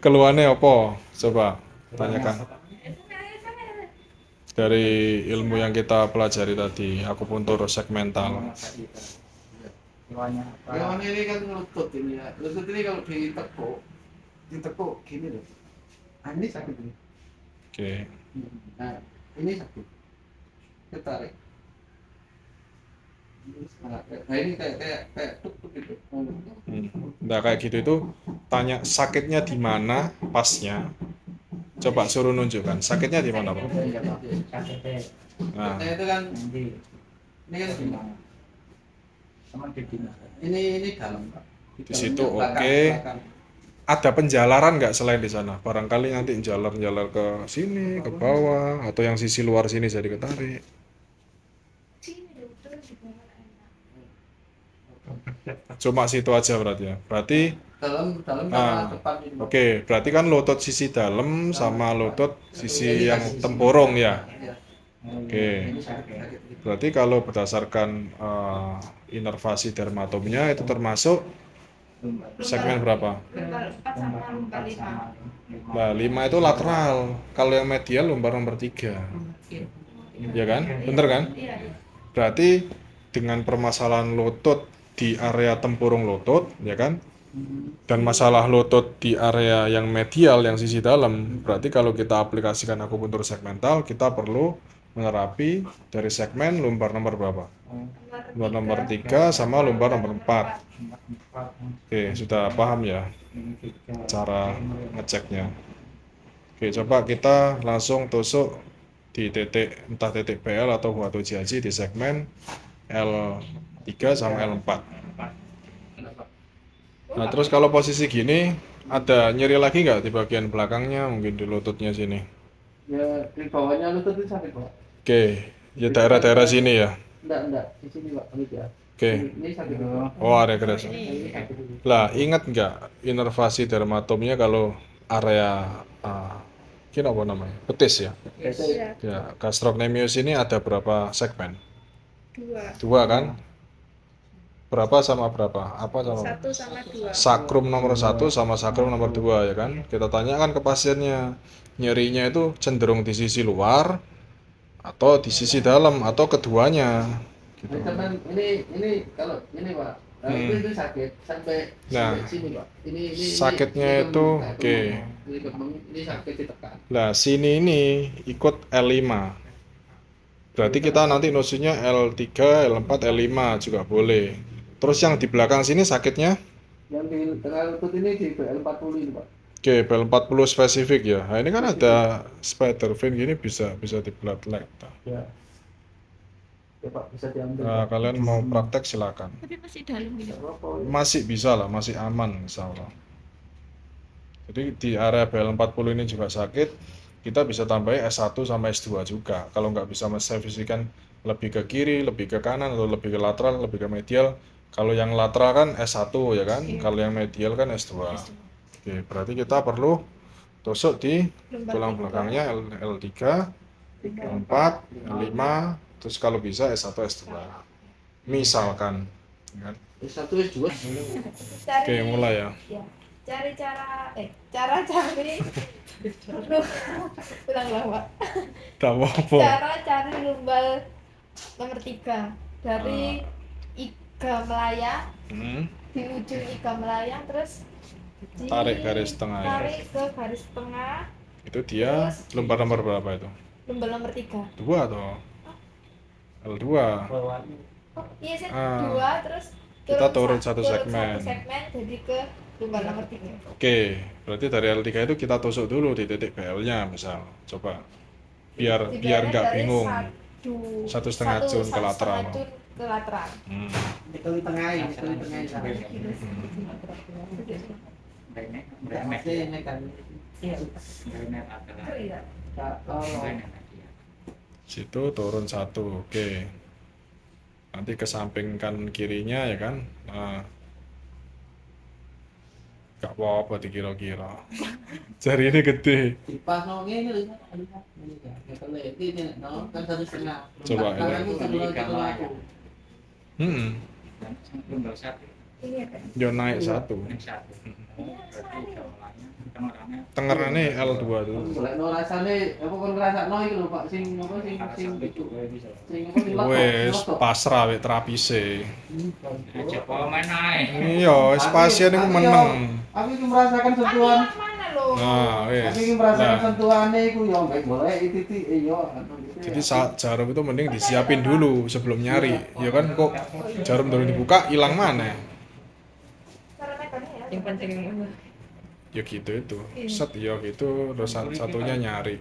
Keluhannya apa? Coba tanyakan. Dari ilmu yang kita pelajari tadi, akupuntur segmental. Hewan ini kan lutut ini ya. Lutut ini kalau ditekuk gini loh. Ah, ini sakit ini. Oke. Nah, ini sakit. Ketarik. Nah, ini kayak tuk gitu. Nah, kayak gitu itu tanya sakitnya di mana pasnya. Coba suruh nunjukkan sakitnya di mana, Bro? Nah, Nah, itu kan ini kan ini dalam, Pak. di situ Belakang, oke. belakang. Ada penjalaran nggak selain di sana? Barangkali nanti jalan-jalan ke sini, ke bawah, atau yang sisi luar sini jadi ketarik. Cuma situ aja berarti ya. Berarti Dalam sama ah, depan ini, Pak. oke, berarti kan lutut sisi dalam sama lutut sisi yang tempurung ya. Iya. Oke. Ini sakit. Berarti kalau berdasarkan inervasi dermatomnya itu termasuk segmen berapa? Lumbar 4 sama lumbar 5. Nah, 5 itu lateral. Kalau yang medial lumbar nomor 3. Ya kan? Bener kan? Iya. Berarti dengan permasalahan lutut di area tempurung lutut, ya kan? Dan masalah lutut di area yang medial, yang sisi dalam, berarti kalau kita aplikasikan akupuntur segmental, kita perlu menerapi dari segmen lumbar nomor berapa? Lumbar nomor 3 sama lumbar nomor 4. Oke, sudah paham ya cara ngeceknya. Oke, coba kita langsung tusuk di titik, entah titik BL atau Huato Jiaji di segmen L3 sama L4. Nah, terus kalau posisi gini, ada nyeri lagi nggak di bagian belakangnya, mungkin di lututnya sini? Ya, di bawahnya lutut itu sakit, Pak. Oke, ya daerah-daerah sini ya. Enggak, di sini, Pak. Ini ya. Oke, Ini sakit, Pak. oh area keras. Ini sakit. Lah, ingat nggak inervasi dermatomnya kalau area ini apa namanya? Betis ya. Iya. Ya, gastrocnemius ini ada berapa segmen? 2. 2 kan? Berapa sama berapa? Apa sama? 1 sama 2. Sakrum nomor 1 sama sakrum nomor 2 ya kan? Kita tanyakan ke pasiennya, nyerinya itu cenderung di sisi luar atau di sisi dalam atau keduanya gitu. Teman, ini kalau ini, Pak. Itu sakit sampai Nah, sini, Pak. Ini sakitnya ini itu kemeng, oke. ini sakit ditekan. Lah, sini ini ikut L5. Berarti kita nanti nosinya L3, L4, L5 juga boleh. Terus yang di belakang sini sakitnya? Yang di tengah lutut ini di BL40 ini, Pak. Oke, BL40 spesifik ya. Nah, ini kan ada spider vein gini bisa di bloodlet. Ya. Ya, Pak, bisa diambil. Nah, kalian mau praktek silakan. Tapi masih dalam ini. Masih bisa lah, masih aman insya Allah. Jadi di area BL40 ini juga sakit, kita bisa tambahin S1 sama S2 juga. Kalau nggak bisa menservisikan lebih ke kiri, lebih ke kanan, atau lebih ke lateral, lebih ke medial. Kalau yang lateral kan S1 ya kan, kalau yang medial kan S2. Oke, berarti kita perlu tusuk di tulang belakangnya L3, L4, L5, terus kalau bisa S1, S2. Misalkan, kan? S1 S2. Oke, mulai ya. Cari cara cari ulang Pak. Tak apa. Cara cari lumbar nomor 3 dari iga melayang, di ujung iga melayang terus Tarik garis tengah ya. tarik ke garis tengah. Itu dia lumbar nomor berapa itu? Lumbar nomor 3. 2 atau L2. Oh iya sih, Ah. 2 terus Kita turun satu satu segmen. segmen jadi ke lumbar nomor 3. Oke, berarti dari L3 itu kita tusuk dulu di titik BL-nya misal. Coba. Biar nggak bingung. 1,5 jun ke lateral. Ke lateral. Itu di tengah ini, sana. Ini kan. Situ turun 1. Oke. Nanti kesampingkan kirinya ya kan. Nah, gak apa-apa dikira-kira. Jari ini gede. Pas ini lihat, ya kalau ini kan 1,5. Coba ini. Tanganku satu aku. Yo naik 1. Tengerane L2 tuh. Golek no rasane apa kon ngrasakno iki lho Pak sing apa sing itu. Sing apa sing Wes pasrah wek terapise. Coba main ae. Iya, wis pasien iku meneng. Aku iki merasakan sentuhan. Yang mana lo? Nah, wes. Aku iki merasakan Nah, sentuhane iku yo mbek golek titik yo. jadi saat jarum itu mending disiapin dulu sebelum nyari. Ya kan kok jarum baru dibuka hilang mana? Cara mekannya ya. Yang penting yang Ya gitu itu. Set ya gitu terus satunya nyari.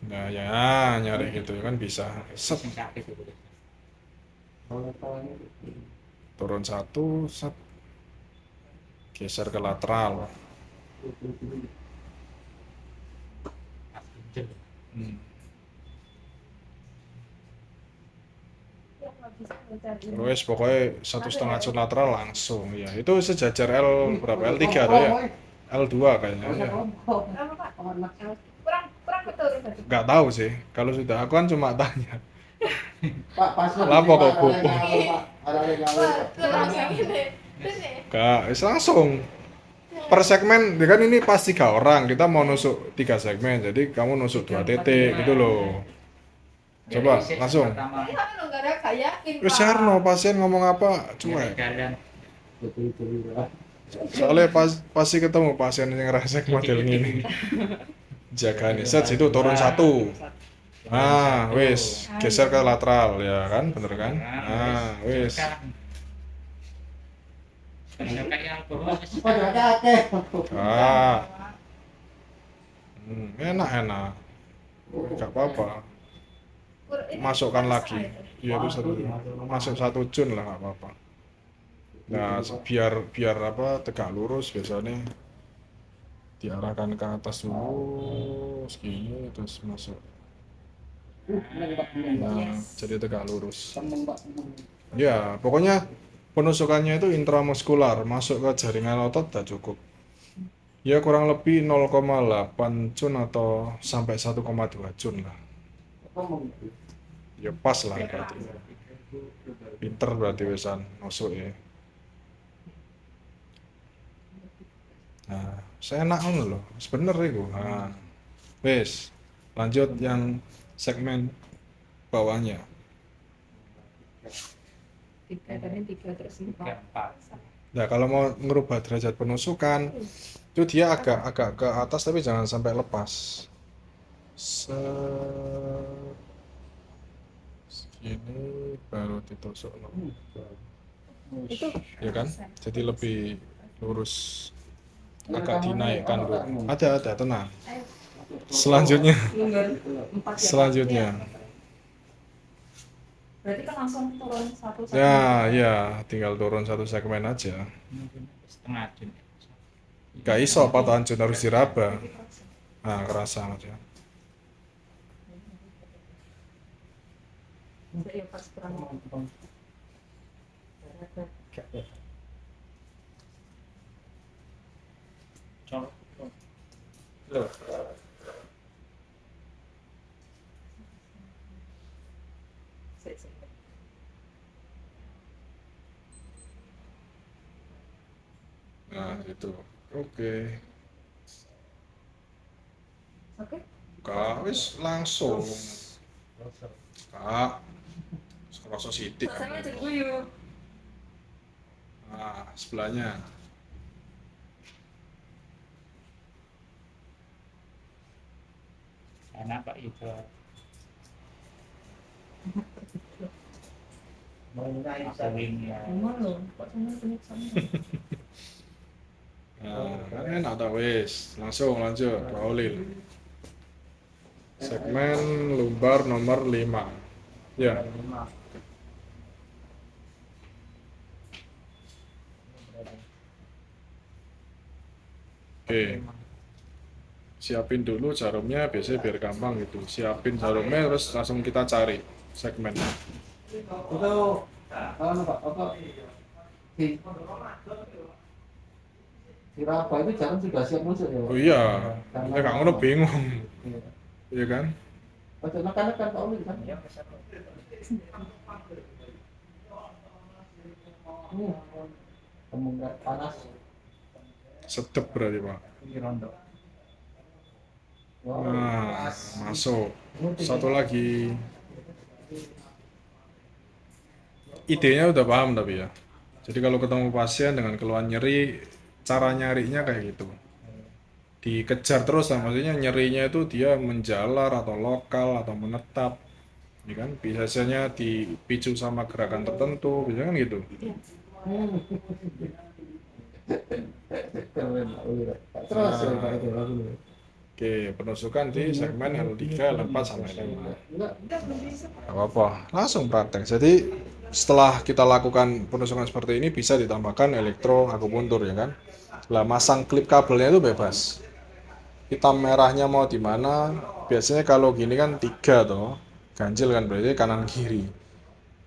Nah, ya nyari gitu kan bisa. Set turun satu, set geser ke lateral. Hmm. Yang nggak bisa mencari. Terus pokoknya 1,5 jut lateral langsung ya. Itu sejajar L berapa? L3 tuh ya? L2 kayaknya ya. Apa Pak? Kurang betul berarti. Nggak tahu sih. Kalau sudah aku kan cuma tanya. Pak pas Lapo kok, Bu? Ada Wah, itu langsung ini. Terus nih. Nggak, langsung. Per segmen, ya kan ini pas 3 orang, kita mau nusuk 3 segmen, jadi kamu nusuk 2 titik gitu loh. Coba, langsung. Ini kan lo nggak ada gak yakin Wis Pak. Arno, pasien ngomong apa, cuek. Jalan. Soalnya pasti ketemu pasien yang resek model ini. Jaga nih, set situ turun 1. Nah, wis, geser ke lateral ya kan, bener kan? Nah, wis. Kayak alkohol. Pada akeh. Ah, enak. Gak apa-apa. Masukkan lagi. Iya itu masuk 1 jun lah nggak apa-apa. Nah biar apa tegak lurus biasanya diarahkan ke atas dulu segini terus masuk. Nah jadi tegak lurus. Ya pokoknya penusukannya itu intramuskular masuk ke jaringan otot udah cukup. Ya kurang lebih 0,8 jun atau sampai 1,2 jun lah. Ya pas lah berarti. Pinter berarti wesan masuk ya. Nah, saya enak ngono loh. Sebener iku. Nah. Wes, lanjut yang segmen bawahnya. 3 tadi 3 terus 4. Nah, kalau mau ngerubah derajat penusukan, itu dia agak ke atas tapi jangan sampai lepas. Segini baru ditusuk loh. Itu Ya kan? Jadi lebih lurus. Agak dinaikkan dulu. Ada, tenang. Selanjutnya, longgar 4 ya. selanjutnya. Berarti kan langsung turun 1 Ya, tinggal turun 1 segmen aja. Setengah jam. Gak iso patahan jun harus diraba. Nah, kerasa aja. Ya pas kurang. Nah, itu. Oke. Oke. Kak, wis langsung. Kak. Kerasa sidik. Sama aja guyu. Nah, sebelahnya. Enak Pak itu. Sering ya. Emang loh, kok sama punya sama. Nah, kan enak tak wis. Langsung lanjut, Pak Olil. Segmen lumbar nomor 5. Ya. Oke. Siapin dulu jarumnya biasanya biar gampang gitu. Siapin jarumnya terus langsung kita cari segmen. Itu anu Pak, apa di Raba itu jarum sudah siap nusuk ya? Oh iya, kita nggak ngono bingung, Iya. iya kan? Ojo nekan-nekan Pak Uli kan? Tembung panas. Sedep berarti Pak. Ini rondo. Nah, masuk. Satu lagi. Idenya udah paham tapi ya. Jadi kalau ketemu pasien dengan keluhan nyeri, cara nyarinya kayak gitu. Dikejar terus lah, maksudnya nyerinya itu dia menjalar atau lokal atau menetap. Ya kan? Biasanya dipicu sama gerakan tertentu, biasanya kan gitu. Terus ya Pak itu lagu. Oke, penusukan di segmen L3, L4 sama L5. Enggak. Gak apa-apa, langsung praktek. Jadi setelah kita lakukan penusukan seperti ini bisa ditambahkan elektroakupuntur ya kan. Lah masang klip kabelnya itu bebas. Hitam merahnya mau di mana? Biasanya kalau gini kan 3 toh. Ganjil kan berarti kanan kiri.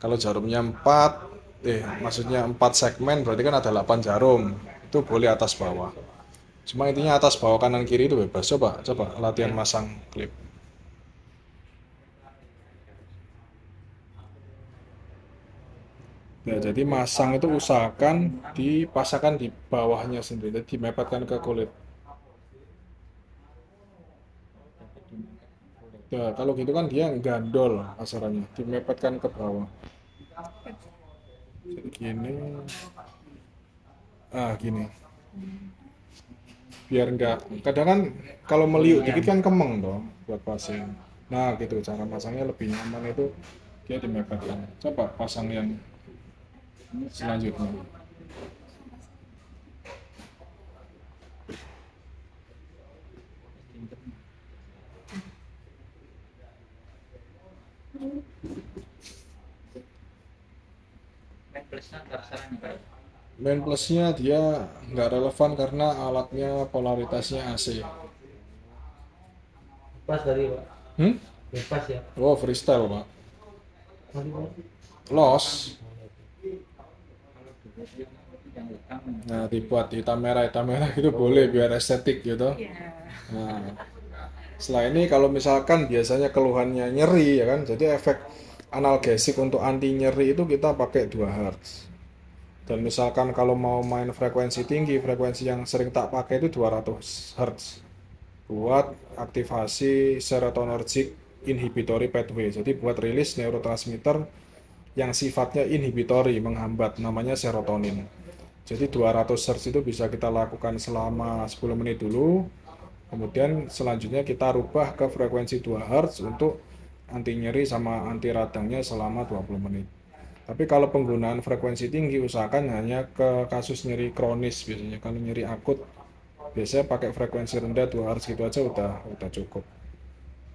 Kalau jarumnya 4, maksudnya 4 segmen berarti kan ada 8 jarum. Itu boleh atas bawah. Cuma intinya atas bawah kanan kiri itu bebas. Coba latihan masang klip. Ya, jadi masang itu usahakan dipasangkan di bawahnya sendiri, jadi dimepetkan ke kulit. Ya, kalau gitu kan dia gandol asarannya, dimepetkan ke bawah. Jadi gini. Gini. Biar enggak, kadang kan kalau meliuk dikit kan kemeng toh buat pasien. Nah, gitu cara masangnya lebih nyaman itu dia dimepetkan. Coba pasang yang selanjutnya. Main plusnya terserah nih Pak. Main plusnya dia nggak relevan karena alatnya polaritasnya AC. Pas tadi Pak. Lepas ya. Oh, freestyle Pak. Tadi Pak. Loss. Yang utama. Nah, dibuat hitam merah gitu boleh biar estetik gitu. Iya. Nah, setelah ini kalau misalkan biasanya keluhannya nyeri ya kan, jadi efek analgesik untuk anti nyeri itu kita pakai 2 Hz. Dan misalkan kalau mau main frekuensi tinggi, frekuensi yang sering tak pakai itu 200 Hz. Buat aktivasi serotonergic inhibitory pathway. Jadi buat rilis neurotransmitter yang sifatnya inhibitory, menghambat, namanya serotonin. Jadi 200 Hz itu bisa kita lakukan selama 10 menit dulu. Kemudian selanjutnya kita rubah ke frekuensi 2 Hz untuk anti nyeri sama anti radangnya selama 20 menit. Tapi kalau penggunaan frekuensi tinggi usahakan hanya ke kasus nyeri kronis biasanya. Kalau nyeri akut biasanya pakai frekuensi rendah 2 Hz gitu aja udah cukup.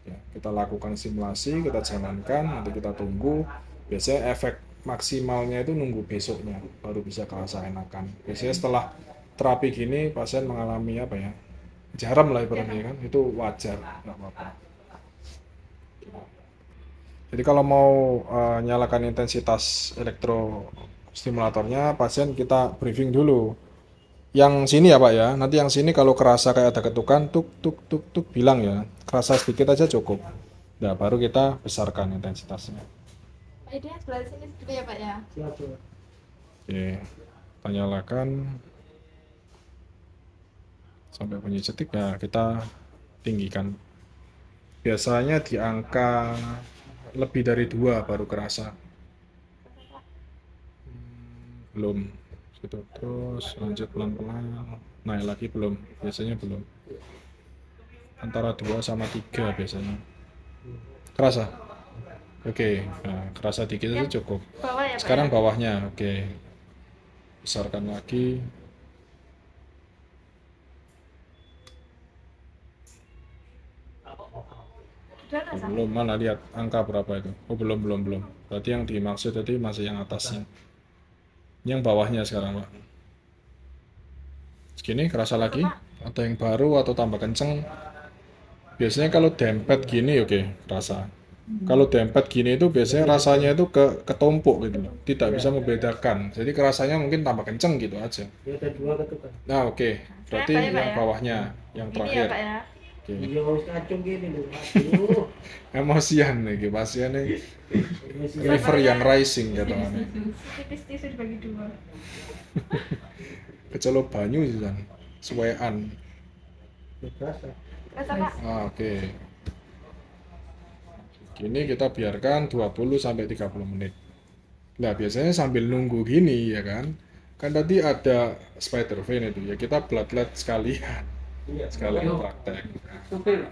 Ya, kita lakukan simulasi, kita jalankan, nanti kita tunggu. Biasanya efek maksimalnya itu nunggu besoknya baru bisa kerasa enakan. Biasanya setelah terapi gini pasien mengalami apa ya? Jaram lah ibaratnya kan, itu wajar, nggak apa-apa. Jadi kalau mau nyalakan intensitas elektrostimulatornya, pasien kita briefing dulu. Yang sini ya Pak ya, nanti yang sini kalau kerasa kayak ada ketukan, tuk tuk tuk tuk bilang ya, kerasa sedikit aja cukup. Nah baru kita besarkan intensitasnya. Ini yang sebelah sini dulu ya Pak ya. Siap Pak. Oke, kita nyalakan. Sampai bunyi cetik ya kita tinggikan. Biasanya di angka lebih dari 2 baru kerasa. Belum gitu. Terus lanjut pelan-pelan naik lagi belum, biasanya belum. Antara 2 sama 3 biasanya. Kerasa? Oke, nah, kerasa dikit aja cukup. Bawah ya Pak. Sekarang bawahnya, oke. Besarkan lagi. Udah rasa? Belum, mana lihat angka berapa itu? Oh belum. Berarti yang dimaksud tadi masih yang atasnya. Ini yang bawahnya sekarang Pak. Segini kerasa lagi? Atau yang baru atau tambah kenceng? Biasanya kalau dempet gini oke, kerasa. Kalau dempet gini itu biasanya rasanya itu ketumpuk gitu loh. Tidak bisa membedakan. Jadi kerasanya mungkin tambah kenceng gitu aja. Ya ada 2 ketukan. Nah oke, berarti Kayak Pak ya, yang Pak, bawahnya, yang Ini ya terakhir. Pak ya. Oke. Iya harus kacung gini loh. Aduh. Emosian nih pasien nih. Ini sih River yang rising katanya. Tipis-tipis dibagi 2. Kecelok banyu sih kan. suwean. Berasa. Terus apa? Oke. Gini kita biarkan 20 sampai 30 menit. Nah, biasanya sambil nunggu gini ya kan. Kan tadi ada spider vein itu ya, kita bloodlet sekalian. Iya. Sekalian praktek. Nah, Supir.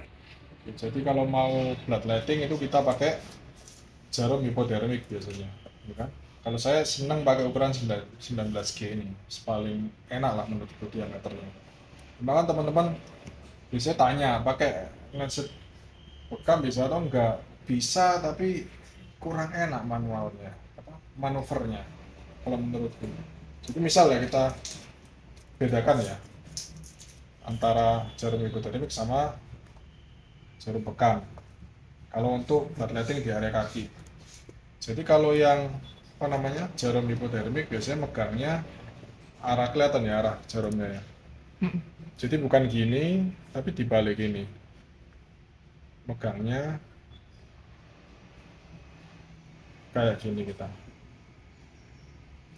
jadi kalau mau bloodletting itu kita pakai jarum hipodermik biasanya, ya kan? Kalau saya senang pakai ukuran 19G ini, paling enak lah menurutku diameternya. Bahkan teman-teman biasanya tanya pakai lancet bekam bisa atau enggak? Bisa, tapi kurang enak manualnya, manuvernya kalau menurutku. Jadi misal ya kita bedakan ya antara jarum hipodermik sama jarum bekam. Kalau untuk bloodletting di area kaki. Jadi kalau yang jarum hipodermik biasanya megangnya arah kelihatan ya arah jarumnya ya. Jadi bukan gini, tapi dibalik ini. Megangnya kayak gini kita.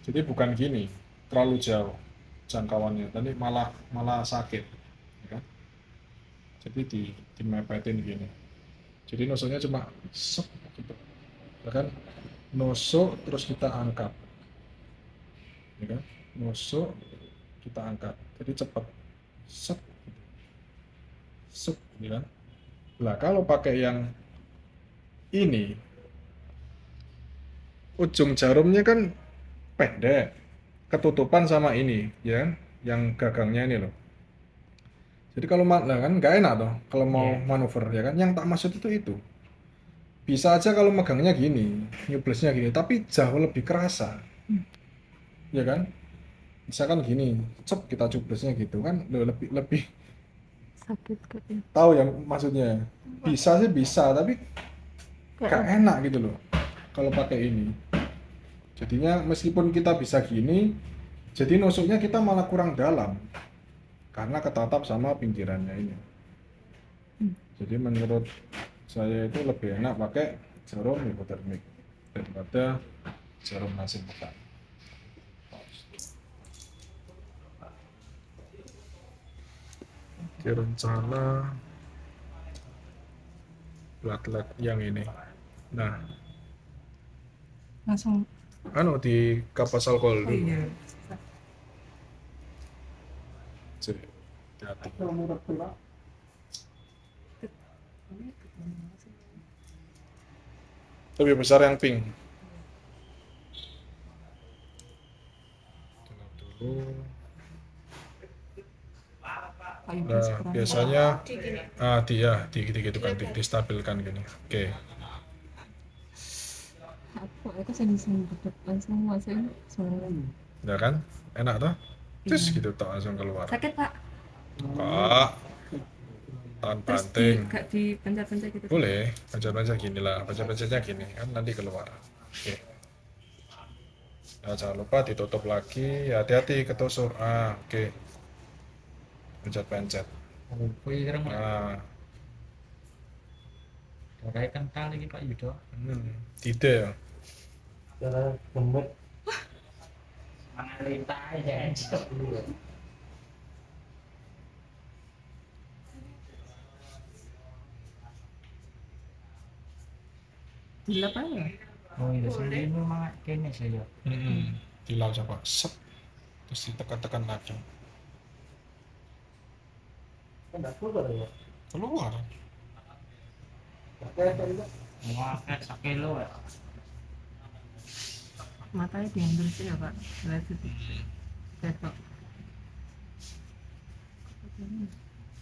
Jadi bukan gini, terlalu jauh jangkauannya. Tadi malah sakit, ya kan? Jadi dimepetin gini. Jadi nusuknya cuma sep gitu, ya kan? Nusuk terus kita angkat, ya kan? Nusuk kita angkat. Jadi cepat, sep, sep, ya kan? Nah kalau pakai yang ini, ujung jarumnya kan pendek, ketutupan sama ini, ya kan? Yang gagangnya ini loh. Jadi kalau nah kan nggak enak toh kalau mau manuver ya kan. Yang tak maksud itu bisa aja kalau megangnya gini, nyublesnya gini, tapi jauh lebih kerasa, ya kan? Misalkan gini, cep kita cublesnya gitu kan, lebih Sakit kok ya. tahu ya maksudnya. Bisa sih bisa, tapi nggak enak gitu loh kalau pakai ini. Jadinya meskipun kita bisa gini, jadi nusuknya kita malah kurang dalam karena ketatap sama pinggirannya ini. Jadi menurut saya itu lebih enak pakai jarum hipotermik daripada jarum lancet bekam. Oke, rencana bloodlet yang ini. Nah, Langsung. di kapas alkohol Oh dulu. iya. Cek, hati-hati. Nomor berapa? Lebih besar yang pink. Tutup dulu. Kayu Nah, kurang. biasanya Di gini. digitukan, distabilkan gini. Oke. Aku sering langsung masukin semua. Ya kan? Enak toh? Terus gitu toh langsung keluar. Sakit Pak. Pak, tahan Terus banting. gak dipencet-pencet gitu. Boleh, pencet-pencet gini lah, pencet-pencetnya gini kan nanti keluar. Oke. Nah, jangan lupa ditutup lagi, ya hati-hati ketusuk. Oke. Pencet-pencet. Oh, kuwi ireng Pak. Nah, Darahnya kental iki Pak Yudo. tidak ya. Cara gemet. Mangan lintah aja encok. Dilap aja. Oh iya, sendiri memang kene saya. Dilau coba, set. Terus ditekan-tekan lagi. Enggak keluar ya. Keluar. Pakai apa juga? Wah, kayak sakilo ya. Matanya diambil sih ya Pak. Lihat itu. Besok.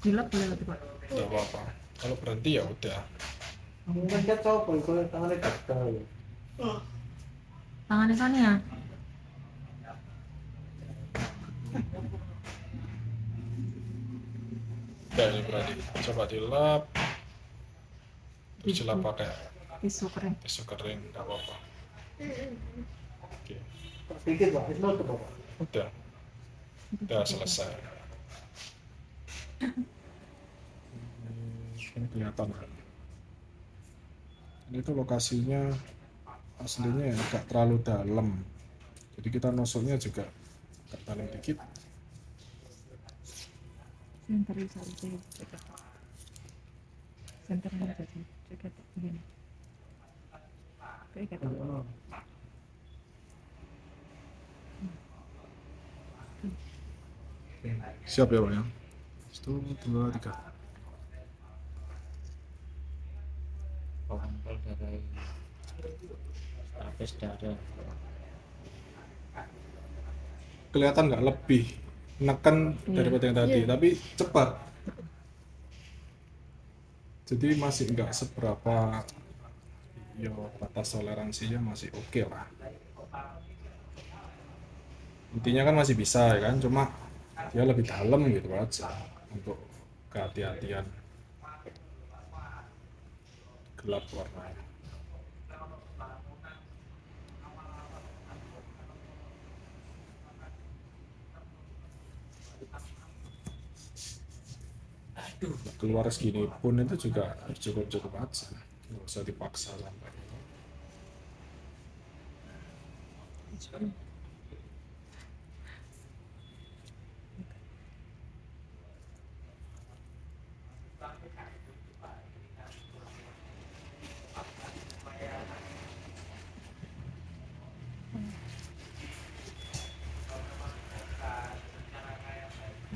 Dilap boleh lagi Pak. Tidak apa-apa. Kalau berhenti ya udah. Mungkin dia coba kalau tangannya gagal. Tangannya kan ya. Udah ini berarti. Coba dilap. Terus dilap pakai Tisu kering. tisu kering, nggak apa-apa. Oke. Sedikit Pak, itu tuh Pak. Udah selesai. Ini kelihatan kan? Ini tuh lokasinya aslinya ya agak terlalu dalam. Jadi kita nusuknya juga agak dalam dikit. Center bisa itu ceket. Center aja sih ceket begini. Kayak gitu. Siap ya Pak ya? 1, 2, 3. Pengontrol dari stafis darah. Kelihatan nggak lebih neken daripada yang tadi, Iya. tapi cepat. Jadi masih nggak seberapa, ya batas toleransinya masih oke lah. Intinya kan masih bisa ya kan, cuma dia lebih dalam gitu aja untuk kehati-hatian gelap warnanya. Keluar segini pun itu juga cukup aja, nggak usah dipaksa sampai itu.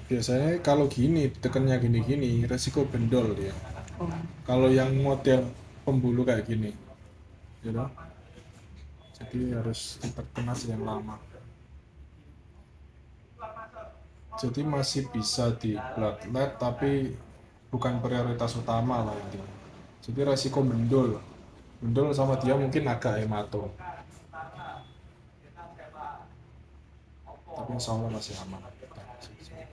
Biasanya kalau gini tekannya gini-gini resiko bendol dia. Oh, Kalau yang model pembuluh kayak gini, gitu. Jadi harus ditekan aja yang lama. Jadi masih bisa di bloodlet tapi bukan prioritas utama lah intinya. Jadi resiko bendol sama dia mungkin agak hematom. Tapi insya Allah masih aman.